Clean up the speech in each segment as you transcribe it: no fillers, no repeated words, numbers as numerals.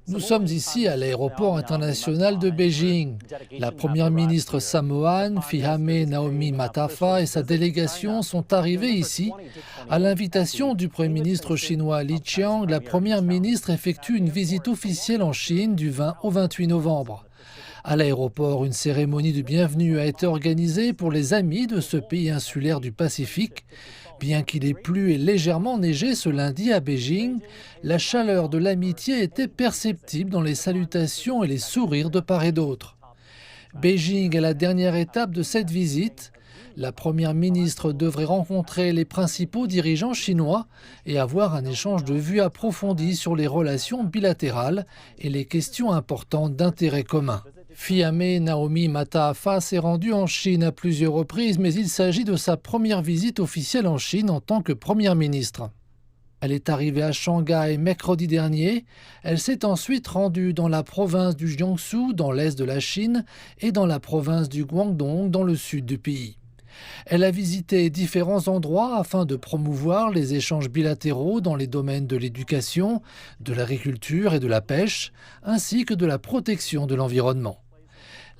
Nous sommes ici à l'aéroport international de Beijing. La première ministre samoane, Fihame Naomi Mataafa, et sa délégation sont arrivés ici. À l'invitation du Premier ministre chinois Li Qiang, la première ministre effectue une visite officielle en Chine du 20 au 28 novembre. À l'aéroport, une cérémonie de bienvenue a été organisée pour les amis de ce pays insulaire du Pacifique. Bien qu'il ait plu et légèrement neigé ce lundi à Beijing, la chaleur de l'amitié était perceptible dans les salutations et les sourires de part et d'autre. Beijing est la dernière étape de cette visite. La première ministre devrait rencontrer les principaux dirigeants chinois et avoir un échange de vues approfondi sur les relations bilatérales et les questions importantes d'intérêt commun. Fihame Naomi Mataafa s'est rendue en Chine à plusieurs reprises, mais il s'agit de sa première visite officielle en Chine en tant que première ministre. Elle est arrivée à Shanghai mercredi dernier. Elle s'est ensuite rendue dans la province du Jiangsu, dans l'est de la Chine, et dans la province du Guangdong, dans le sud du pays. Elle a visité différents endroits afin de promouvoir les échanges bilatéraux dans les domaines de l'éducation, de l'agriculture et de la pêche, ainsi que de la protection de l'environnement.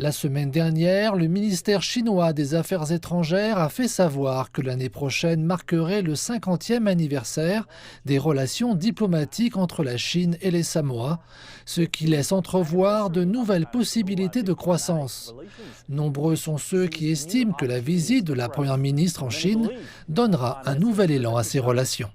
La semaine dernière, le ministère chinois des Affaires étrangères a fait savoir que l'année prochaine marquerait le 50e anniversaire des relations diplomatiques entre la Chine et les Samoa, ce qui laisse entrevoir de nouvelles possibilités de croissance. Nombreux sont ceux qui estiment que la visite de la première ministre en Chine donnera un nouvel élan à ces relations.